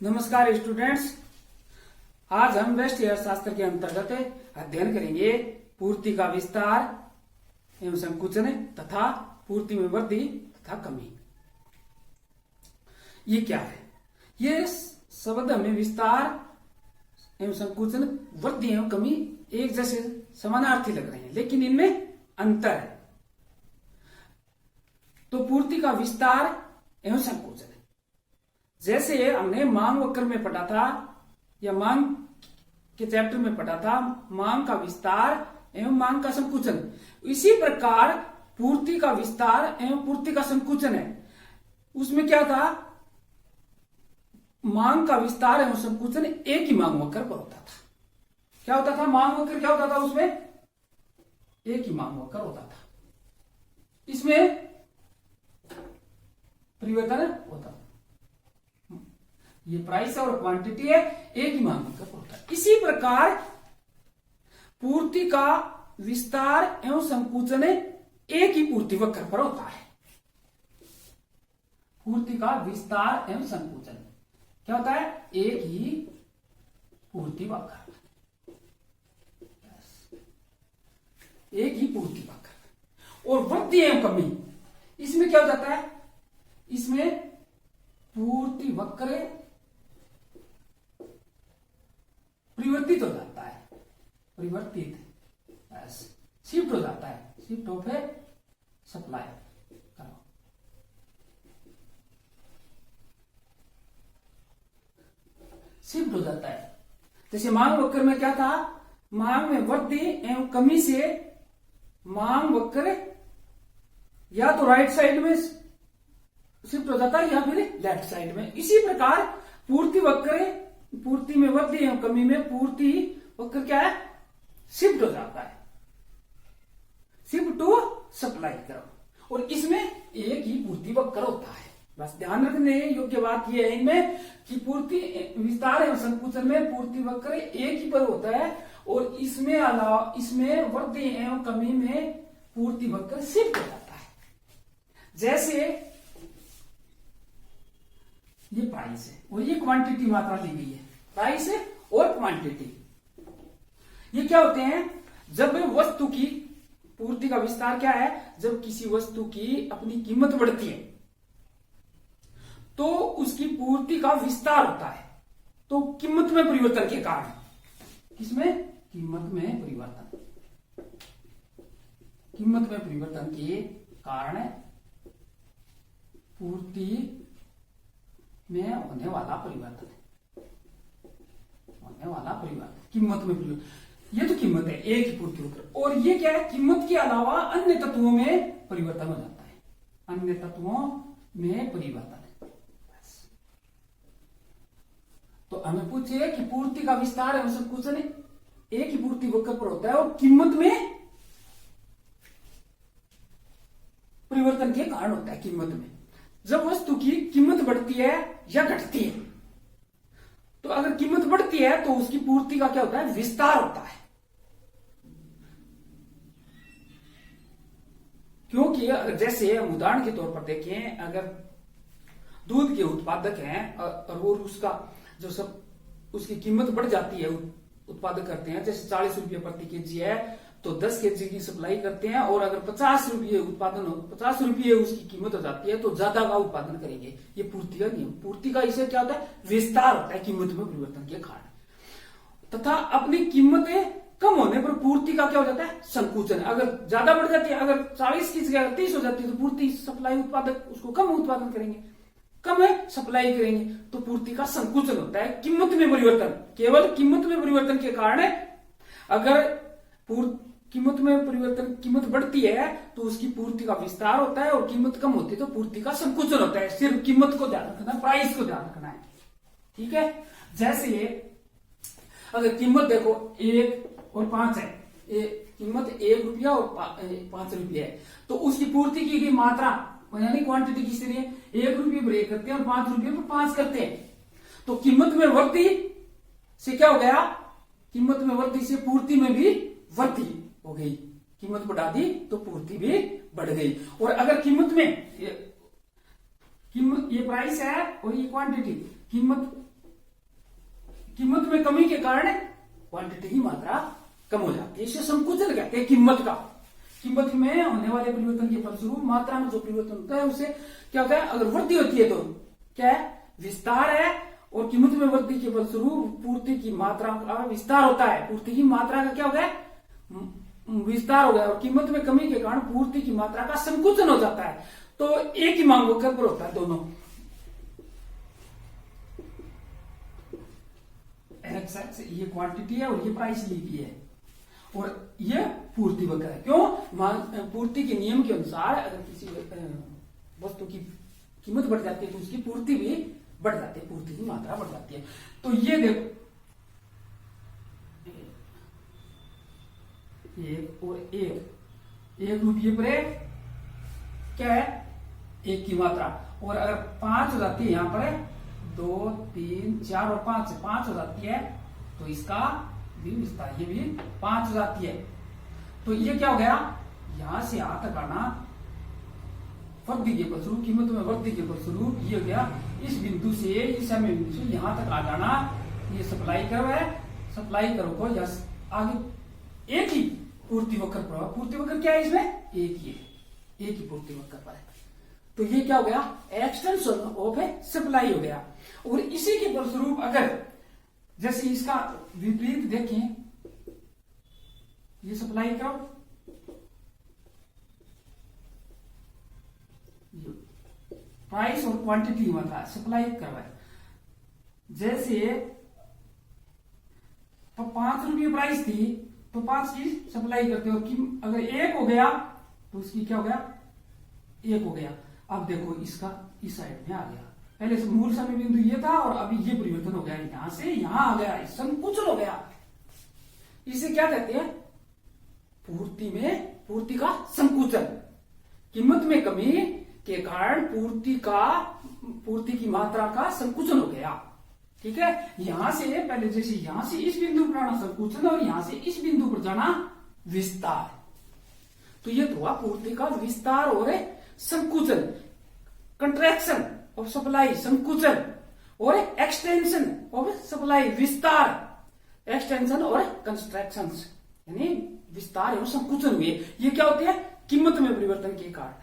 नमस्कार स्टूडेंट्स, आज हम व्यष्टि अर्थशास्त्र के अंतर्गत अध्ययन करेंगे पूर्ति का विस्तार एवं संकुचन तथा पूर्ति में वृद्धि तथा कमी। ये क्या है? ये शब्द हमें विस्तार एवं संकुचन, वृद्धि एवं कमी एक जैसे समानार्थी लग रहे हैं, लेकिन इनमें अंतर है। तो पूर्ति का विस्तार एवं संकुचन, जैसे हमने मांग वक्र में पढ़ा था या मांग के चैप्टर में पढ़ा था, मांग का विस्तार एवं मांग का संकुचन, इसी प्रकार पूर्ति का विस्तार एवं पूर्ति का संकुचन है। उसमें क्या था? मांग का विस्तार एवं संकुचन एक ही मांग वक्र पर होता था। क्या होता था? मांग वक्र क्या होता था? उसमें एक ही मांग वक्र होता था, इसमें परिवर्तन होता था। ये प्राइस और क्वांटिटी है, एक ही मांग वक्र पर होता है। इसी प्रकार पूर्ति का विस्तार एवं संकुचन एक ही पूर्ति वक्र पर होता है। पूर्ति का विस्तार एवं संकुचन क्या होता है? एक ही पूर्ति वक्र, एक ही पूर्ति वक्र। और वृद्धि एवं कमी, इसमें क्या हो जाता है? इसमें पूर्ति वक्र परिवर्तित हो जाता है, परिवर्तित शिफ्ट हो जाता है, शिफ्ट ऑफ है सप्लाई करो। शिफ्ट हो जाता है। जैसे मांग वक्र में क्या था? मांग में वृद्धि एवं कमी से मांग वक्र या तो राइट साइड में शिफ्ट हो जाता है या फिर लेफ्ट साइड में। इसी प्रकार पूर्ति वक्र, पूर्ति में वृद्धि एवं कमी में पूर्ति वक्र क्या है? शिफ्ट हो जाता है, शिफ्ट टू सप्लाई करो। और इसमें एक ही पूर्ति वक्र होता है। बस ध्यान रखने योग्य बात यह है इनमें कि पूर्ति विस्तार एवं संकुचन में पूर्ति वक्र एक ही पर होता है, और इसमें अलावा इसमें वृद्धि एवं कमी में पूर्ति वक्र शिफ्ट हो जाता है। जैसे ये प्राइस है और ये क्वांटिटी मात्रा ली गई है, प्राइस और क्वांटिटी। ये क्या होते हैं? जब वस्तु की पूर्ति का विस्तार क्या है? जब किसी वस्तु की अपनी कीमत बढ़ती है तो उसकी पूर्ति का विस्तार होता है। तो कीमत में परिवर्तन के कारण, किसमें? कीमत में परिवर्तन, कीमत में परिवर्तन के कारण पूर्ति में होने वाला परिवर्तन, होने वाला परिवर्तन, कीमत में परिवर्तन। ये तो कीमत है, एक ही पूर्ति वक्र। और ये क्या है? कीमत के अलावा अन्य तत्वों में परिवर्तन हो जाता है, अन्य तत्वों में परिवर्तन। तो हमें पूछिए कि पूर्ति का विस्तार एवं संकुचन एक ही पूर्ति वक्र पर होता है और कीमत में परिवर्तन के कारण होता है। कीमत में जब वस्तु की कीमत बढ़ती है या घटती है, तो अगर कीमत बढ़ती है तो उसकी पूर्ति का क्या होता है? विस्तार होता है। क्योंकि जैसे हम उदाहरण के तौर पर देखें, अगर दूध के उत्पादक हैं और उसका जो सब उसकी कीमत बढ़ जाती है, उत्पादक करते हैं, जैसे 40 रुपये प्रति केजी है तो 10 केजी की सप्लाई करते हैं, और अगर 50 रुपये उत्पादन हो, 50 रुपये उसकी कीमत हो जाती है तो ज्यादा का उत्पादन करेंगे। ये पूर्ति का नियम। पूर्ति का इसे क्या होता है? विस्तार होता है कीमत में परिवर्तन के कारण। तथा अपनी कीमतें कम होने पर पूर्ति का क्या हो जाता है? संकुचन। अगर ज्यादा बढ़ जाती है, अगर 40 की जगह 30 हो जाती है तो पूर्ति सप्लाई उत्पादक उसको कम उत्पादन करेंगे, कम है सप्लाई करेंगे, तो पूर्ति का संकुचन होता है। कीमत में परिवर्तन, केवल कीमत में परिवर्तन के कारण अगर कीमत में परिवर्तन, कीमत बढ़ती है तो उसकी पूर्ति का विस्तार होता है, और कीमत कम होती है तो पूर्ति का संकुचन होता है। सिर्फ कीमत को ध्यान रखना है, प्राइस को ध्यान रखना है, ठीक है। जैसे अगर कीमत देखो 1 और 5 है, कीमत 1 रुपया और 5 रुपया है, तो उसकी पूर्ति की गई मात्रा यानी क्वांटिटी किस लिए 1 रुपये पर 1 करते हैं और 5 रुपये पर 5 करते हैं। तो कीमत में वृद्धि से क्या हो गया? कीमत में वृद्धि से पूर्ति में भी वृद्धि हो गई। कीमत बढ़ा दी तो पूर्ति भी बढ़ गई। और अगर कीमत में कीमत ये प्राइस है और ये क्वांटिटी, कीमत कीमत में कमी के कारण क्वांटिटी की मात्रा कम हो जाती है। इसे संकुचन कहते हैं कीमत का। कीमत में होने वाले परिवर्तन के फलस्वरूप मात्रा में जो परिवर्तन होता है उससे क्या होता है, अगर वृद्धि होती है तो क्या है, विस्तार है। और कीमत में वृद्धि के फलस्वरूप पूर्ति की मात्रा का विस्तार होता है। पूर्ति की मात्रा का क्या हो गया, विस्तार हो गया। और कीमत में कमी के कारण पूर्ति की मात्रा का संकुचन हो जाता है। तो एक ही मांग वक्र पर होता है दोनों। एक्स ये क्वांटिटी है और ये प्राइस लिखी है और ये पूर्ति वक्र है। क्यों, पूर्ति के नियम के अनुसार अगर किसी वस्तु की कीमत बढ़ जाती है तो उसकी पूर्ति भी बढ़ जाती है, पूर्ति की मात्रा बढ़ जाती है। तो ये देखो एक और एक रुपये पर क्या है, एक की मात्रा। और अगर 5 हो जाती है, यहां पर 2 3 4 और 5 हो जाती है तो इसका भी विस्तार, ये भी 5 हो जाती है। तो ये क्या हो गया, यहां से यहां तक आना वृद्धि के फलस्वरूप, कीमत में वृद्धि के फलस्वरूप ये हो गया। इस बिंदु से, इस समय बिंदु से यहां तक आ जाना, ये सप्लाई कर्व है। सप्लाई कर्व को आगे एक ही पूर्ति वक्र पर, पूर्ति वक्र क्या है इसमें, एक ही पूर्ति वक्र पर है। तो ये क्या हो गया, एक्सटेंशन ऑफ सप्लाई हो गया। और इसी के फलस्वरूप अगर जैसे इसका विपरीत देखें, ये सप्लाई कर्व, प्राइस और क्वांटिटी की मात्रा सप्लाई कर्व है। जैसे तो 5 रुपये प्राइस थी तो 5 की सप्लाई करते हो, अगर 1 हो गया तो उसकी क्या हो गया, 1 हो गया। अब देखो इसका इस साइड में आ गया, पहले से मूल समय बिंदु ये था और अभी ये परिवर्तन हो गया, यहां से यहां आ गया, संकुचन हो गया। इसे क्या कहते हैं, पूर्ति का संकुचन। कीमत में कमी के कारण पूर्ति की मात्रा का संकुचन हो गया। ठीक है, यहां से पहले जैसे यहां से इस बिंदु पर आना संकुचन और यहां से इस बिंदु पर जाना विस्तार। तो ये हुआ पूर्ति का विस्तार और संकुचन, कंट्रैक्शन ऑफ सप्लाई, संकुचन, और एक्सटेंशन ऑफ सप्लाई, विस्तार। एक्सटेंशन और कंस्ट्रक्शन यानी विस्तार एवं संकुचन हुए। ये क्या होते हैं, कीमत में परिवर्तन के कारण,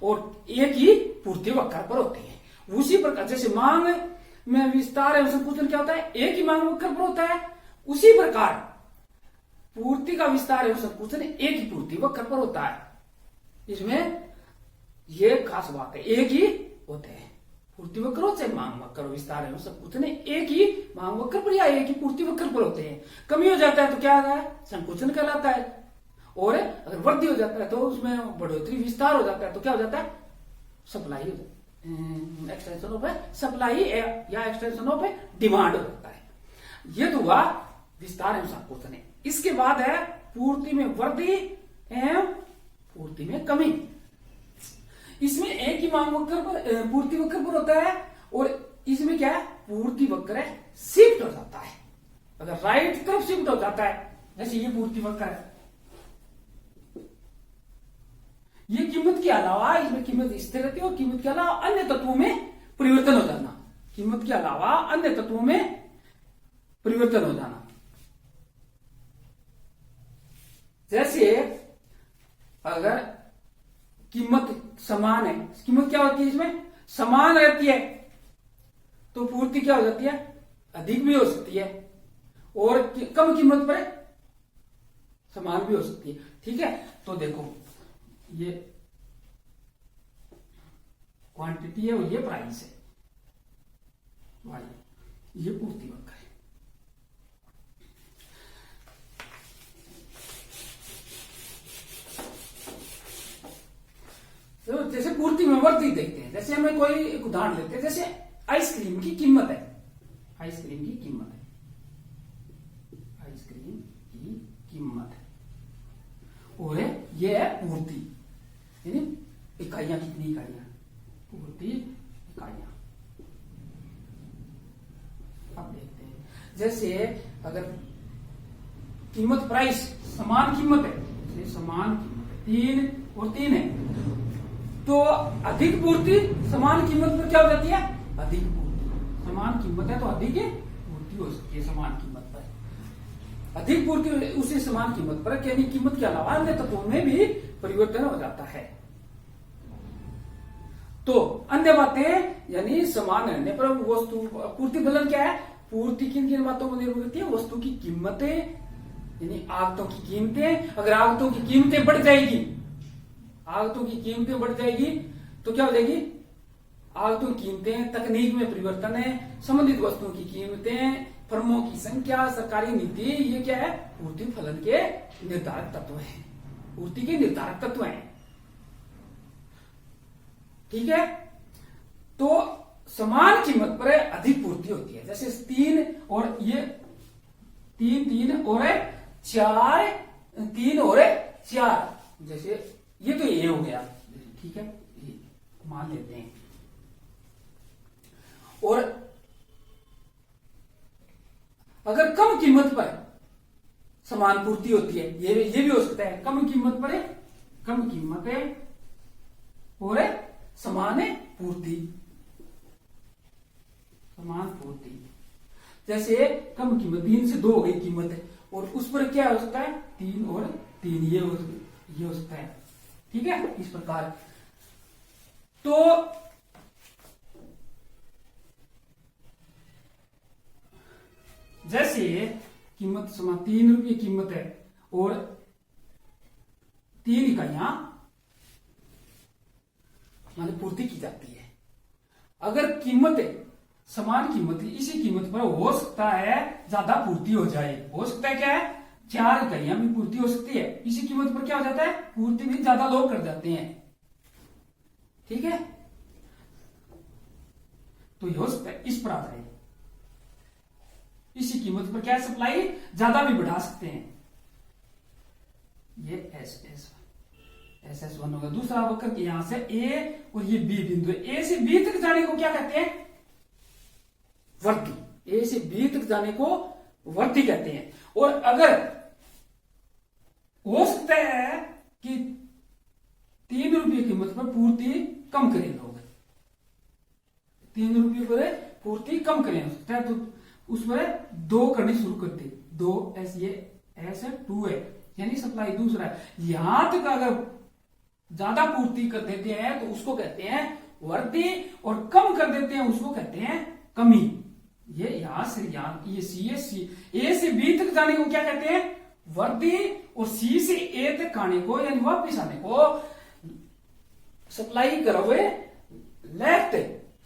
और एक ही पूर्ति वक्र पर होते हैं। उसी प्रकार जैसे मांग में विस्तार एवं संकुचन क्या होता है, एक ही मांग वक्र पर होता है, उसी प्रकार पूर्ति का विस्तार एवं संकुचन एक ही पूर्ति वक्र पर होता है। इसमें यह खास बात है, एक ही होते हैं पूर्ति वक्र, चाहे मांग वक्र, विस्तार एवं संकुचन एक ही मांग वक्र पर या एक ही पूर्ति वक्र पर होते हैं। कमी हो जाता है तो क्या आता है, संकुचन कहलाता है। और अगर वृद्धि हो जाता है तो उसमें बढ़ोतरी, विस्तार हो जाता है तो क्या हो जाता है, सप्लाई हो जाता है, एक्सटेंशन ऑफ सप्लाई या एक्सटेंशन ऑफ डिमांड हो जाता है। ये तो हुआ विस्तार एवं संकुचन। इसके बाद है पूर्ति में वृद्धि एवं पूर्ति में कमी। इसमें एक ही मांग वक्र पर, पूर्ति वक्र पर होता है, और इसमें क्या है, पूर्ति वक्र शिफ्ट हो जाता है। अगर राइट तरफ शिफ्ट हो जाता है, जैसे ये पूर्ति वक्र है, ये कीमत के अलावा, इसमें कीमत स्थिर रहती है और कीमत के अलावा अन्य तत्वों में परिवर्तन हो जाना, कीमत के अलावा अन्य तत्वों में परिवर्तन हो जाना। जैसे अगर कीमत समान है, कीमत क्या होती है इसमें, समान रहती है, तो पूर्ति क्या हो जाती है, अधिक भी हो सकती है, और कम कीमत पर समान भी हो सकती है। ठीक है, तो देखो ये क्वांटिटी है और ये प्राइस है, ये पूर्ति वक्र है। तो जैसे पूर्ति में वृद्धि देखते हैं, जैसे हमें कोई एक उदाहरण लेते हैं, जैसे आइसक्रीम की कीमत है, आइसक्रीम की कीमत है, आइसक्रीम की कीमत है, और ये है पूर्ति, यानी इकाइयां, कितनी इकाइयां, पूर्ति इकाइयां। अब देखते हैं, जैसे अगर कीमत, प्राइस समान कीमत है, समान कीमत है, 3 और 3 है, तो अधिक पूर्ति समान कीमत पर क्या हो जाती है, अधिक पूर्ति। समान कीमत है तो अधिक पूर्ति। पूर्ति हो सकती है समान कीमत पर। अधिक पूर्ति उसी समान कीमत पर, यानी कीमत के अलावा अन्य तत्वों में भी परिवर्तन हो जाता है। तो अन्य बातें यानी समान रहने पर वस्तु पूर्ति फलन क्या है? पूर्ति किन किन बातों पर निर्भर करती है? वस्तु की कीमतें यानी आगतों की कीमतें। अगर आगतों की कीमतें बढ़ जाएगी, आगतों की कीमतें बढ़ जाएगी तो क्या हो जाएगी? आगतों की कीमतें, तकनीक में परिवर्तन है, संबंधित वस्तुओं की कीमतें, फर्मों की संख्या, सरकारी नीति, ये क्या है? पूर्ति फलन के निर्धारक तत्व हैं, पूर्ति के निर्धारक तत्व हैं। ठीक है, तो समान कीमत पर अधिक पूर्ति होती है। जैसे 3 और ये 3 और 4, 3 और 4, जैसे ये तो ये हो गया, ठीक है, ये मान लेते हैं। और अगर कम कीमत पर समान पूर्ति होती है, ये भी हो सकता है। कम कीमत पर कम कीमत है और समान पूर्ति, समान पूर्ति। जैसे कम कीमत 3 से 2 हो गई कीमत है, और उस पर क्या हो सकता है? 3 और 3, ये हो सकता है। ठीक है, इस प्रकार। तो जैसे कीमत समान 3 रुपये कीमत है और 3 इकाइयां माने पूर्ति की जाती है। अगर कीमत समान कीमत इसी कीमत पर हो सकता है ज्यादा पूर्ति हो जाए, हो सकता है क्या है? 4 इकाइयां भी पूर्ति हो सकती है। इसी कीमत पर क्या हो जाता है? पूर्ति भी ज्यादा लोग कर जाते हैं। ठीक है, तो ये हो सकता है इस पर आता है। इसी कीमत पर क्या है? सप्लाई ज्यादा भी बढ़ा सकते हैं। ये SS1 होगा। दूसरा वक्र यहां से A और ये B बिंदु है। A से B तक जाने को क्या कहते हैं? वृद्धि। A से B तक जाने को वृद्धि कहते हैं। और अगर हो सकता है कि 3 रुपये कीमत पर पूर्ति कम करें लोग, 3 रुपये पर पूर्ति कम करें, हो सकता है तो उसमें 2 करनी शुरू कर दे। 2S, ये S है, 2 है, यानी सप्लाई दूसरा है। यहां तक अगर ज्यादा पूर्ति कर देते हैं तो उसको कहते हैं वृद्धि, और कम कर देते हैं उसको कहते हैं कमी। ये यहां से यहां ये A से B तक जाने को क्या कहते हैं? वृद्धि, और C से A तक आने को यानी वापिस आने को सप्लाई कर्व लेफ्ट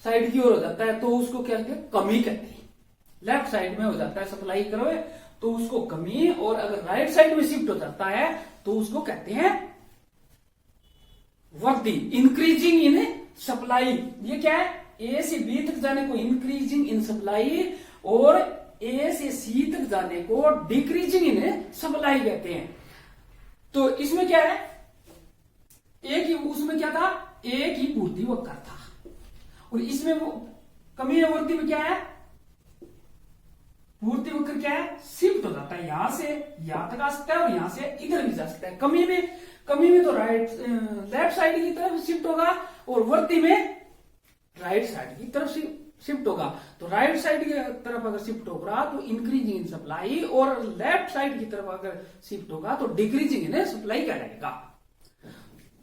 साइड की ओर हो जाता है तो उसको क्या कहते हैं? कमी कहते हैं। लेफ्ट साइड में हो जाता है सप्लाई कर्व तो उसको कमी, और अगर राइट साइड में शिफ्ट हो जाता है तो उसको कहते हैं वृद्धि, इंक्रीजिंग इन सप्लाई। ये क्या है? A से B तक जाने को इंक्रीजिंग इन सप्लाई, और A से C तक जाने को डिक्रीजिंग इन सप्लाई कहते हैं। तो इसमें क्या है? उसमें क्या था? A की पूर्ति वक्र था, और इसमें वो कमी या वृद्धि में क्या है? पूर्ति वक्र क्या है? शिफ्ट हो जाता है, यहां से यहां तक आ सकता है और यहां से इधर भी जा सकता है। कमी में तो लेफ्ट साइड की तरफ शिफ्ट होगा, और वृद्धि में राइट साइड की तरफ शिफ्ट होगा। तो राइट साइड की तरफ अगर शिफ्ट होगा तो इंक्रीजिंग इन सप्लाई, और लेफ्ट साइड की तरफ अगर शिफ्ट होगा तो डिक्रीजिंग इन सप्लाई कहलाएगा।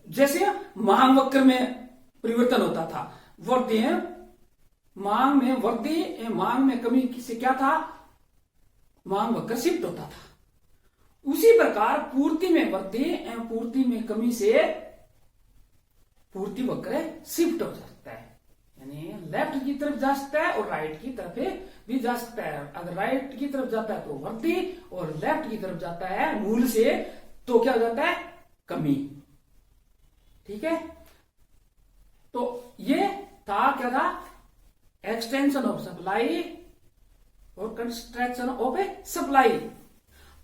जैसे मांग वक्र में परिवर्तन होता था, वृद्धि है मांग में वृद्धि, मांग में कमी से क्या था? मांग वक्र शिफ्ट होता था। उसी प्रकार पूर्ति में वृद्धि एवं पूर्ति में कमी से पूर्ति वक्र शिफ्ट हो सकता है, यानी लेफ्ट की तरफ जा सकता है और राइट की तरफ भी जा सकता है। अगर राइट की तरफ जाता है तो वृद्धि, और लेफ्ट की तरफ जाता है मूल से तो क्या हो जाता है? कमी। ठीक है, तो ये था क्या था? एक्सटेंशन ऑफ सप्लाई और कंस्ट्रक्शन ऑफ ए सप्लाई।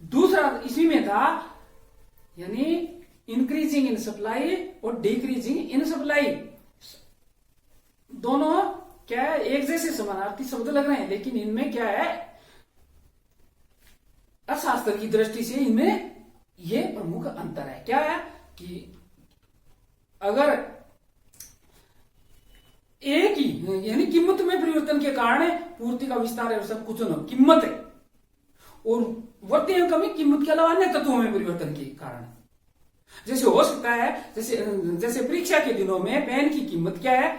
दूसरा इसी में था यानी इंक्रीजिंग इन सप्लाई और डिक्रीजिंग इन सप्लाई। दोनों क्या है? एक जैसे समानार्थी शब्द लग रहे हैं, लेकिन इनमें क्या है? अर्थशास्त्र की दृष्टि से इनमें ये प्रमुख अंतर है। क्या है कि अगर एक ही, यानी कीमत में परिवर्तन के कारण पूर्ति का विस्तार है और संकुचन कीमत है, और वृद्धि एवं कमी कीमत के अलावा अन्य तत्वों में परिवर्तन के कारण। जैसे हो सकता है, जैसे परीक्षा के दिनों में पेन की कीमत क्या है,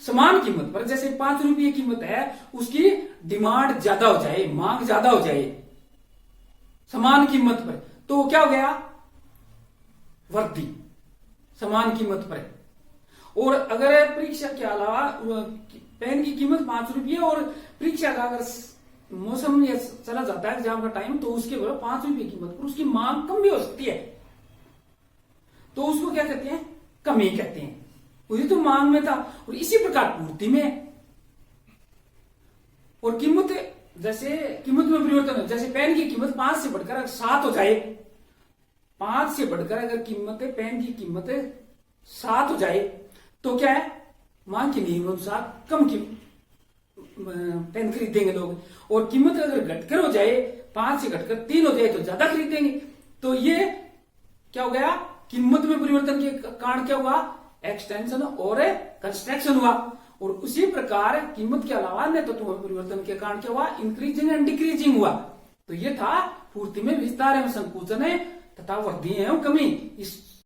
समान कीमत पर, जैसे 5 रुपये कीमत है, उसकी डिमांड ज्यादा हो जाए, मांग ज्यादा हो जाए समान कीमत पर, तो क्या हो गया, वृद्धि समान कीमत पर। और अगर परीक्षा के अलावा पेन की कीमत 5 रुपये और परीक्षा का अगर मौसम ये चला जाता है एग्जाम का टाइम, तो उसके बराबर 5 रुपये कीमत पर उसकी मांग कम भी हो सकती है, तो उसको क्या कहते हैं, कमी कहते हैं। वही तो मांग में था, और इसी प्रकार पूर्ति में। और कीमत, जैसे कीमत में परिवर्तन हो, जैसे पेन की कीमत 5 से बढ़कर अगर 7 हो जाए, 5 से बढ़कर अगर कीमत पेन की कीमत 7 हो जाए, तो क्या है, मांग के नियम अनुसार कम की पेन खरीदेंगे लोग। और कीमत अगर घटकर हो जाए, 5 से घटकर 3 हो जाए, तो ज्यादा खरीदेंगे। तो ये क्या हो गया, कीमत में परिवर्तन के कारण क्या हुआ, एक्सटेंशन और कंस्ट्रक्शन हुआ। और उसी प्रकार कीमत के अलावा अन्य तत्वों में परिवर्तन के कारण क्या हुआ, इंक्रीजिंग एंड डिक्रीजिंग हुआ। तो ये था पूर्ति में विस्तार एवं संकुचन है तथा वृद्धि एवं कमी। इस